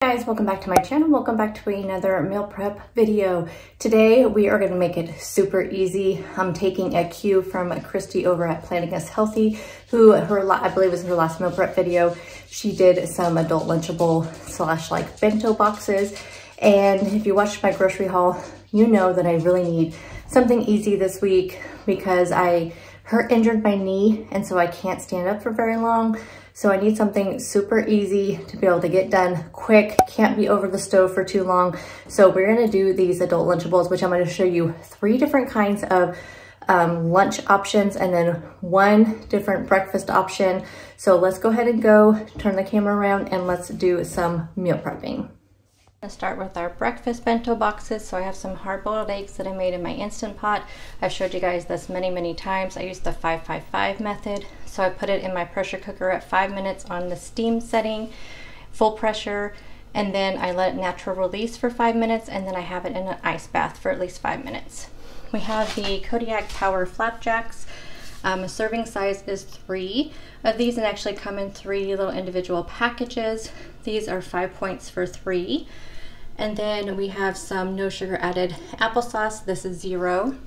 Guys, welcome back to my channel. Welcome back to another meal prep video. Today we are going to make it super easy. I'm taking a cue from Kristi over at Planning Us Healthy, who I believe was her last meal prep video. She did some adult lunchable slash like bento boxes, and if you watched my grocery haul, you know that I really need something easy this week because I injured my knee, and so I can't stand up for very long. So I need something super easy to be able to get done quick, can't be over the stove for too long. So we're gonna do these adult Lunchables, which I'm gonna show you 3 different kinds of lunch options and then 1 different breakfast option. So let's go ahead and turn the camera around and let's do some meal prepping. Let's start with our breakfast bento boxes. So I have some hard-boiled eggs that I made in my Instant Pot. I've showed you guys this many times. I use the 5-5-5 method. So I put it in my pressure cooker at 5 minutes on the steam setting, full pressure, and then I let it natural release for 5 minutes, and then I have it in an ice bath for at least 5 minutes. We have the Kodiak Power Flapjacks. A serving size is 3 of these, and actually come in 3 little individual packages. These are 5 points for 3. And then we have some no sugar added applesauce. This is 0.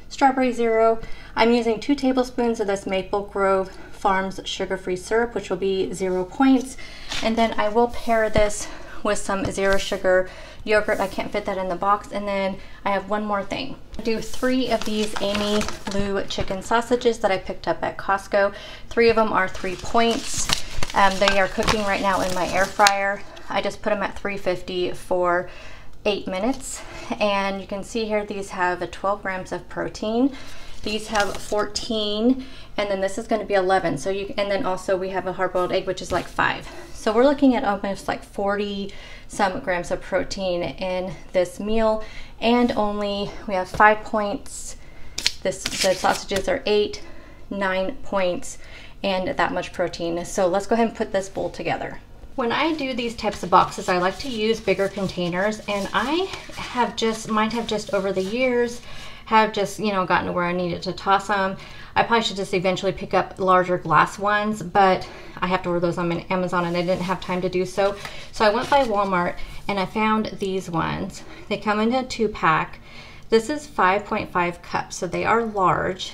Strawberry 0. I'm using 2 tablespoons of this Maple Grove Farms sugar-free syrup, which will be 0 points. And then I will pair this with some 0 sugar yogurt. I can't fit that in the box. And then I have one more thing. I do 3 of these Amy Lou chicken sausages that I picked up at Costco. 3 of them are 3 points. They are cooking right now in my air fryer. I just put them at 350 for 8 minutes. And you can see here, these have 12 grams of protein. These have 14, and then this is going to be 11. So and then also we have a hard-boiled egg, which is like 5. So we're looking at almost like 40 some grams of protein in this meal, and we have 5 points. The sausages are 8, 9 points, and that much protein. So let's go ahead and put this bowl together. When I do these types of boxes, I like to use bigger containers, and might have just over the years gotten to where I needed to toss them. I probably should just eventually pick up larger glass ones, but I have to order those on Amazon and I didn't have time to do so. So I went by Walmart and I found these ones. They come in a 2-pack. This is 5.5 cups, so they are large.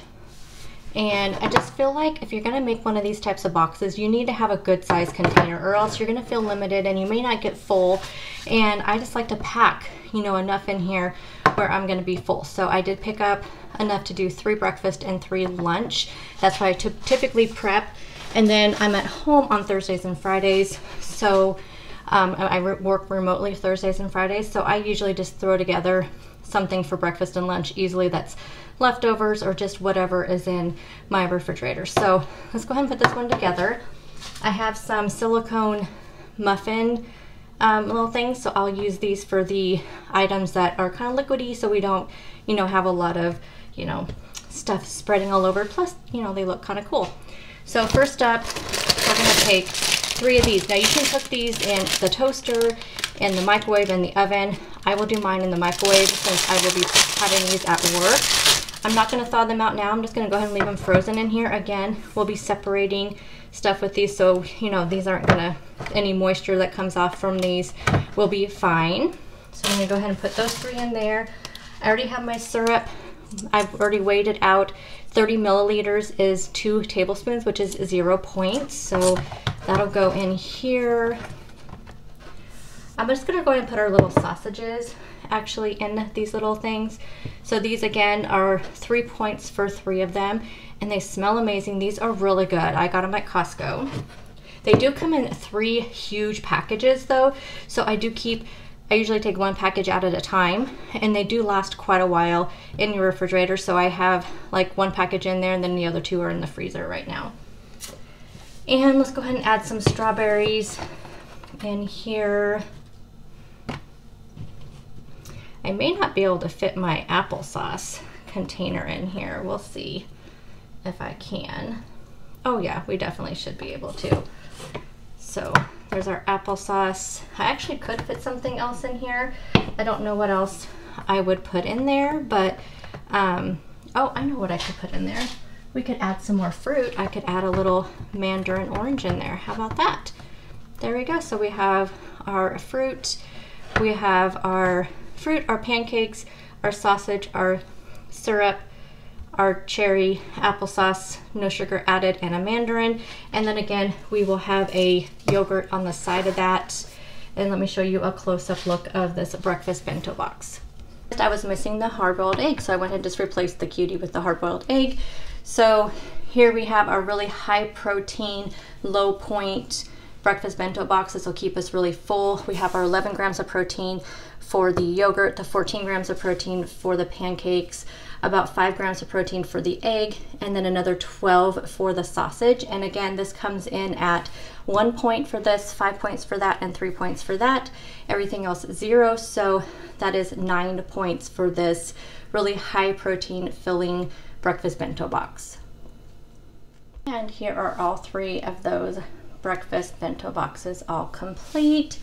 And I just feel like if you're gonna make one of these types of boxes, you need to have a good size container, or else you're gonna feel limited and you may not get full. And I just like to pack, enough in here where I'm gonna be full. So I did pick up enough to do 3 breakfast and 3 lunch. That's why I typically prep. And then I'm at home on Thursdays and Fridays. So I work remotely Thursdays and Fridays. So I usually just throw together something for breakfast and lunch easily that's leftovers or just whatever is in my refrigerator. So let's go ahead and put this one together. I have some silicone muffin little things, so I'll use these for the items that are kind of liquidy, so we don't have a lot of stuff spreading all over. Plus they look kind of cool. So first up, we're going to take 3 of these. Now you can cook these in the toaster, in the microwave, in the oven. I will do mine in the microwave since I will be having these at work. I'm not going to thaw them out now. I'm just going to go ahead and leave them frozen in here. Again, we'll be separating stuff with these, so these aren't any moisture that comes off from these will be fine. So I'm going to go ahead and put those 3 in there. I already have my syrup. I've already weighed it out. 30 milliliters is 2 tablespoons, which is 0 points. So that'll go in here. I'm just going to go ahead and put our little sausages actually in these little things. So these again are 3 points for 3 of them, and they smell amazing. These are really good. I got them at Costco. They do come in 3 huge packages though, so I usually take 1 package out at a time, and they do last quite a while in your refrigerator. So I have like 1 package in there, and then the other 2 are in the freezer right now. And let's go ahead and add some strawberries in here. I may not be able to fit my applesauce container in here. We'll see if I can. Oh yeah, we definitely should be able to. So there's our applesauce. I actually could fit something else in here. I don't know what else I would put in there, but oh, I know what I could put in there. We could add some more fruit. I could add a little mandarin orange in there. How about that? There we go. So we have our fruit. We have our fruit, our pancakes, our sausage, our syrup, our cherry applesauce, no sugar added, and a mandarin. And then again, we will have a yogurt on the side of that. And let me show you a close-up look of this breakfast bento box. I was missing the hard-boiled egg, so I went and just replaced the cutie with the hard-boiled egg. So here we have our really high protein, low point breakfast bento box. This will keep us really full. We have our 11 grams of protein for the yogurt, the 14 grams of protein for the pancakes, about 5 grams of protein for the egg, and then another 12 for the sausage. And again, this comes in at 1 point for this, 5 points for that, and 3 points for that. Everything else 0, so that is 9 points for this really high protein filling breakfast bento box. And here are all 3 of those breakfast bento boxes all complete.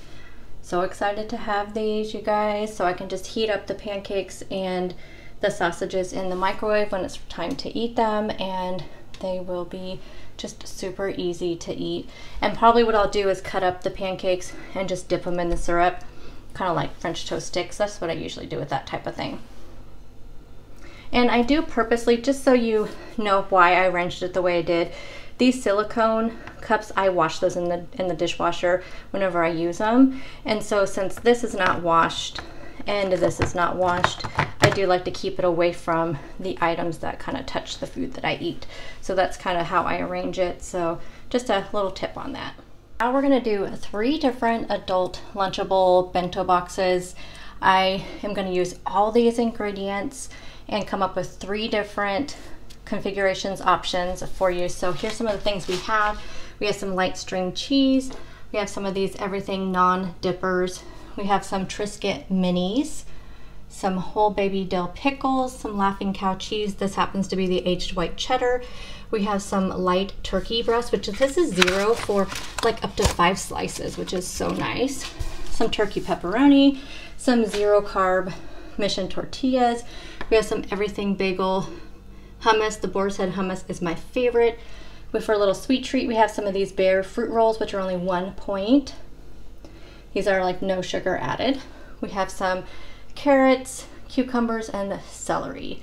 So excited to have these, you guys, so I can just heat up the pancakes and the sausages in the microwave when it's time to eat them, and they will be just super easy to eat. And probably what I'll do is cut up the pancakes and just dip them in the syrup, kind of like French toast sticks. That's what I usually do with that type of thing. And I do purposely, just so you know why I arranged it the way I did, these silicone cups, I wash those in the dishwasher whenever I use them. And so since this is not washed and this is not washed, I do like to keep it away from the items that kind of touch the food that I eat. So that's kind of how I arrange it. So just a little tip on that. Now we're gonna do 3 different adult Lunchable bento boxes. I am gonna use all these ingredients and come up with 3 different configurations options for you. So here's some of the things we have. We have some light string cheese. We have some of these everything non-dippers. We have some Triscuit minis, some whole baby dill pickles, some Laughing Cow cheese. This happens to be the aged white cheddar. We have some light turkey breast, which this is 0 for like up to 5 slices, which is so nice. Some turkey pepperoni, some 0 carb mission tortillas. We have some everything bagel hummus. The boar's head hummus is my favorite. For a little sweet treat, we have some of these Bear fruit rolls, which are only 1 point. These are like no sugar added. We have some carrots, cucumbers, and celery,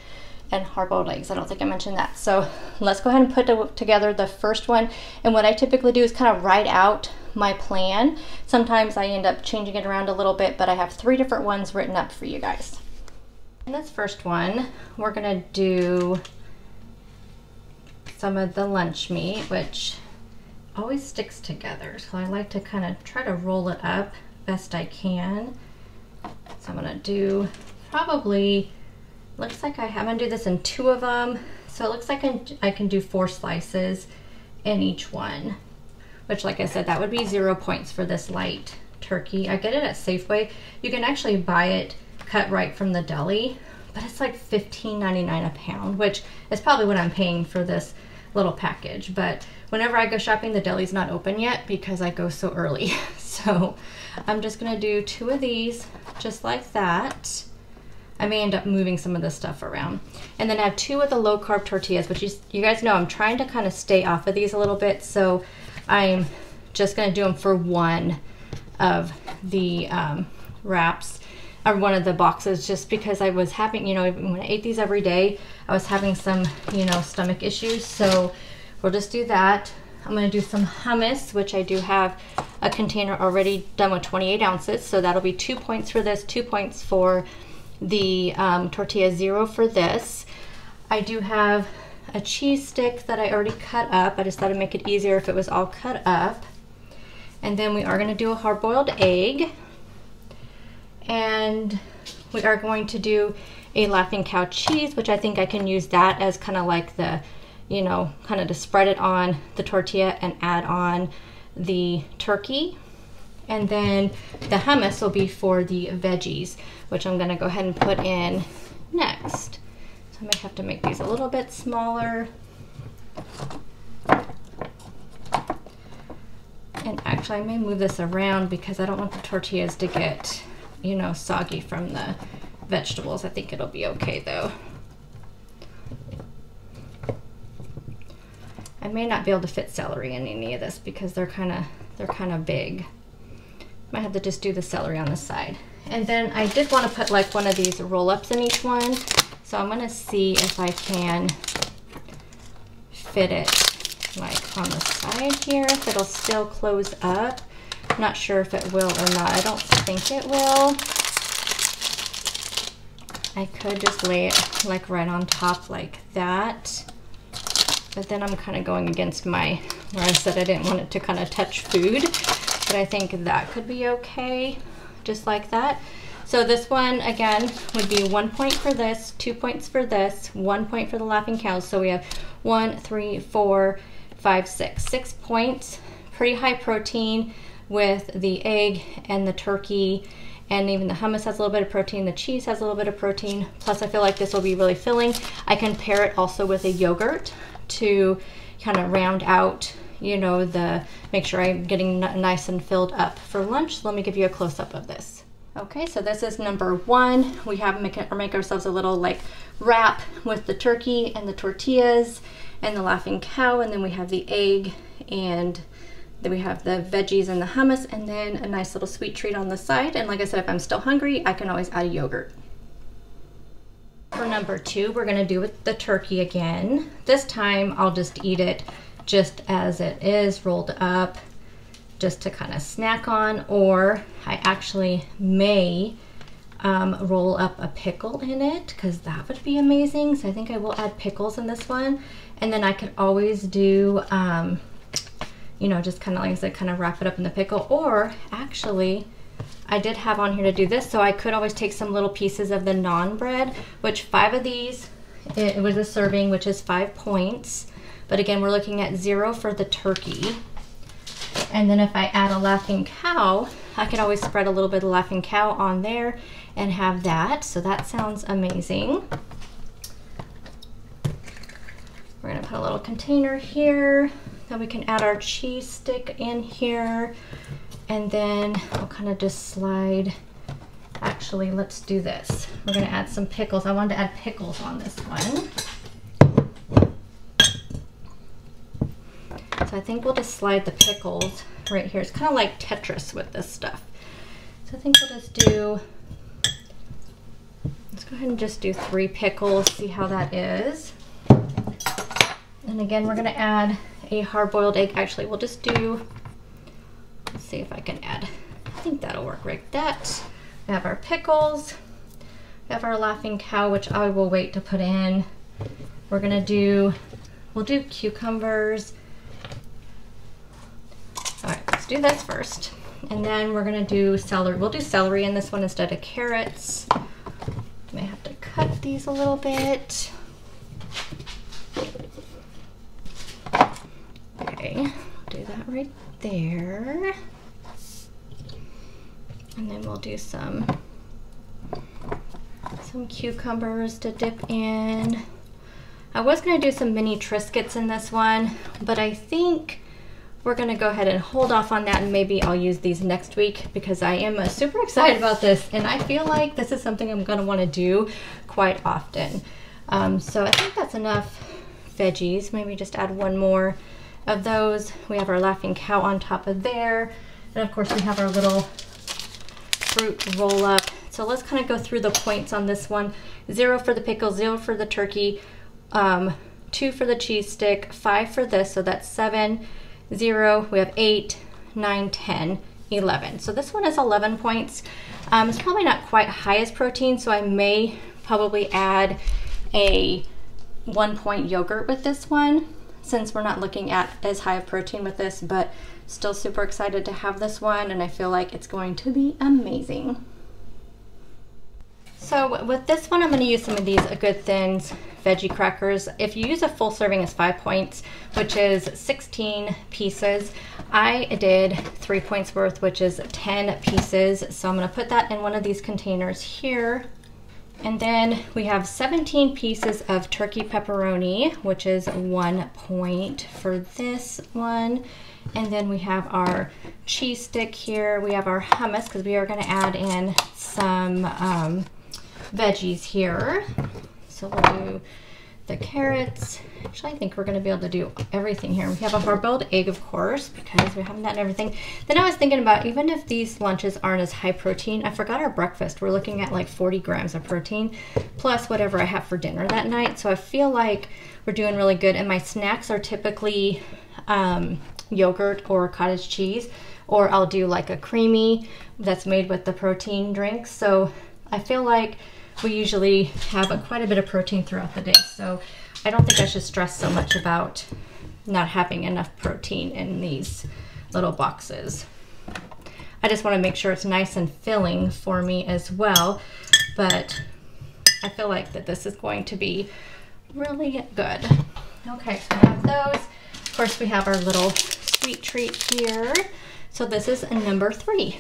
and hard-boiled eggs. I don't think I mentioned that. So let's go ahead and put together the first one. And what I typically do is kind of write out my plan. Sometimes I end up changing it around a little bit, but I have 3 different ones written up for you guys. In this first one, we're gonna do some of the lunch meat, which always sticks together. So I like to kind of try to roll it up best I can. So I'm gonna do probably, looks like I'm gonna do this in 2 of them. So it looks like I can do 4 slices in each one, which like I said, that would be 0 points for this light turkey. I get it at Safeway. You can actually buy it cut right from the deli, but it's like $15.99 a pound, which is probably what I'm paying for this little package. But whenever I go shopping, the deli's not open yet because I go so early. So I'm just gonna do 2 of these just like that. I may end up moving some of this stuff around. And then I have 2 of the low carb tortillas, which you guys know I'm trying to kind of stay off of these a little bit. So I'm just gonna do them for 1 of the wraps, or 1 of the boxes, just because I was having, you know, when I ate these every day, I was having some, you know, stomach issues. So we'll just do that. I'm gonna do some hummus, which I do have a container already done with 28 ounces. So that'll be 2 points for this, 2 points for the tortilla, 0 for this. I do have a cheese stick that I already cut up. I just thought it'd make it easier if it was all cut up. And then we are gonna do a hard-boiled egg. And we are going to do a Laughing Cow cheese, which I think I can use that as kind of like the, you know, kind of to spread it on the tortilla and add on the turkey. And then the hummus will be for the veggies, which I'm gonna go ahead and put in next. So I may have to make these a little bit smaller. And actually I may move this around because I don't want the tortillas to get, you know, soggy from the vegetables. I think it'll be okay though. I may not be able to fit celery in any of this because they're kind of big. Might have to just do the celery on the side. And then I did want to put like one of these roll-ups in each one. So I'm gonna see if I can fit it like on the side here, if it'll still close up. I'm not sure if it will or not. I don't think it will. I could just lay it like right on top like that. But then I'm kind of going against where I said I didn't want it to kind of touch food. But I think that could be okay, just like that. So this one, again, would be 1 point for this, 2 points for this, 1 point for the laughing cows. So we have 1, 3, 4, 5, 6. 6 points, pretty high protein with the egg and the turkey, and even the hummus has a little bit of protein, the cheese has a little bit of protein. Plus I feel like this will be really filling. I can pair it also with a yogurt to kind of round out, you know, make sure I'm getting nice and filled up for lunch. So let me give you a close-up of this. Okay, so this is number 1. We have make ourselves a little like wrap with the turkey and the tortillas and the laughing cow, and then we have the egg, and then we have the veggies and the hummus, and then a nice little sweet treat on the side. And like I said, if I'm still hungry, I can always add a yogurt. For number 2, we're gonna do with the turkey again. This time I'll just eat it just as it is, rolled up, just to kind of snack on, or I actually may roll up a pickle in it, because that would be amazing. So I think I will add pickles in this one. And then I could always do, you know, just kind of like I said, kind of wrap it up in the pickle. Or actually, I did have on here to do this, so I could always take some little pieces of the naan bread, which 5 of these, it was a serving, which is 5 points. But again, we're looking at 0 for the turkey. And then if I add a laughing cow, I could always spread a little bit of laughing cow on there and have that. So that sounds amazing. We're gonna put a little container here. Then we can add our cheese stick in here. And then we'll kind of just slide. Actually, let's do this. We're gonna add some pickles. I wanted to add pickles on this one. So I think we'll just slide the pickles right here. It's kind of like Tetris with this stuff. So I think we'll just do, let's go ahead and just do 3 pickles, see how that is. And again, we're gonna add a hard-boiled egg. Actually, we'll just do, let's see if I can add, I think that'll work like that. We have our pickles, we have our laughing cow, which I will wait to put in. We're gonna do, we'll do cucumbers. All right, let's do this first. And then we're gonna do celery. We'll do celery in this one instead of carrots. May have to cut these a little bit. Okay, do that right there. And then we'll do some cucumbers to dip in. I was gonna do some mini Triscuits in this one, but I think we're gonna go ahead and hold off on that, and maybe I'll use these next week, because I am super excited about this, and I feel like this is something I'm gonna wanna do quite often. So I think that's enough veggies. Maybe just add 1 more of those. We have our laughing cow on top of there. And of course we have our little fruit roll up. So let's kind of go through the points on this one. 0 for the pickle, 0 for the turkey, 2 for the cheese stick, 5 for this, so that's 7, 0, we have 8, 9, 10, 11. So this one is 11 points. It's probably not quite high as protein, so I may probably add a 1 point yogurt with this one, since we're not looking at as high of protein with this, but still super excited to have this one, and I feel like it's going to be amazing. So with this one, I'm going to use some of these Good Thins veggie crackers. If you use a full serving, it's 5 points, which is 16 pieces. I did 3 points worth, which is 10 pieces. So I'm going to put that in one of these containers here. And then we have 17 pieces of turkey pepperoni, which is 1 point for this one. And then we have our cheese stick here. We have our hummus, because we are going to add in some veggies here. So we'll do the carrots. Actually, I think we're gonna be able to do everything here. We have a hard-boiled egg, of course, because we haven't done everything. Then I was thinking about, even if these lunches aren't as high protein, I forgot our breakfast. We're looking at like 40 grams of protein, plus whatever I have for dinner that night. So I feel like we're doing really good. And my snacks are typically yogurt or cottage cheese, or I'll do like a creamy that's made with the protein drinks. So I feel like we usually have quite a bit of protein throughout the day. So I don't think I should stress so much about not having enough protein in these little boxes. I just want to make sure it's nice and filling for me as well, but I feel like that this is going to be really good. Okay, so we have those. Of course, we have our little sweet treat here. So this is number 3.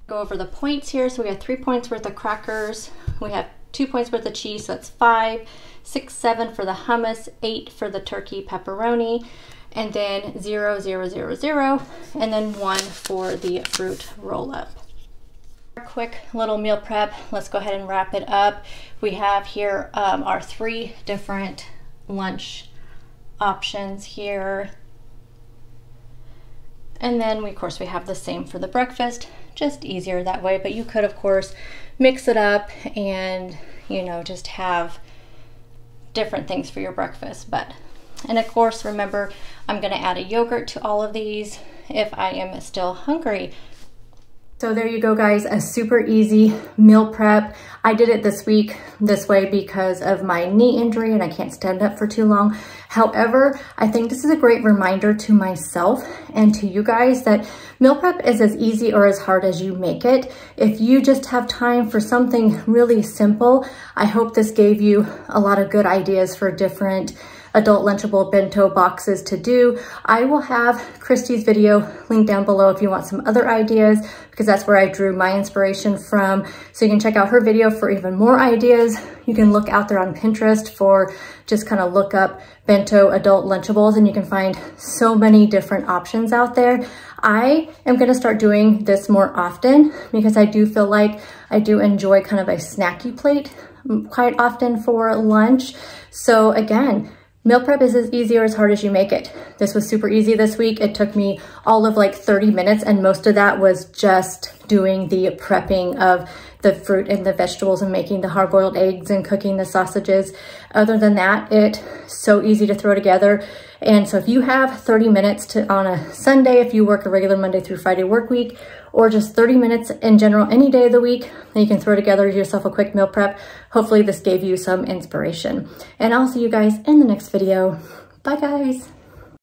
Go over the points here. So we have 3 points worth of crackers. We have 2 points worth of cheese, so that's 5. 6, 7 for the hummus, 8 for the turkey pepperoni, and then 0, 0, 0, 0, and then 1 for the fruit roll-up. Quick little meal prep. Let's go ahead and wrap it up. We have here our 3 different lunch options here. And then of course we have the same for the breakfast, just easier that way, but you could of course mix it up and, you know, just have different things for your breakfast. And of course, remember, I'm going to add a yogurt to all of these if I am still hungry. So there you go, guys, a super easy meal prep. I did it this week this way because of my knee injury and I can't stand up for too long. However, I think this is a great reminder to myself and to you guys that meal prep is as easy or as hard as you make it. If you just have time for something really simple, I hope this gave you a lot of good ideas for different adult Lunchable bento boxes to do. I will have Kristi's video linked down below if you want some other ideas, because that's where I drew my inspiration from. So you can check out her video for even more ideas. You can look out there on Pinterest for just kind of look up bento adult Lunchables and you can find so many different options out there. I am gonna start doing this more often because I do feel like I do enjoy kind of a snacky plate quite often for lunch. So again, meal prep is as easy or as hard as you make it. This was super easy this week. It took me all of like 30 minutes and most of that was just doing the prepping of the fruit and the vegetables and making the hard-boiled eggs and cooking the sausages. Other than that, it's so easy to throw together. And so if you have 30 minutes on a Sunday, if you work a regular Monday through Friday work week, or just 30 minutes in general any day of the week, then you can throw together yourself a quick meal prep. Hopefully this gave you some inspiration. And I'll see you guys in the next video. Bye guys.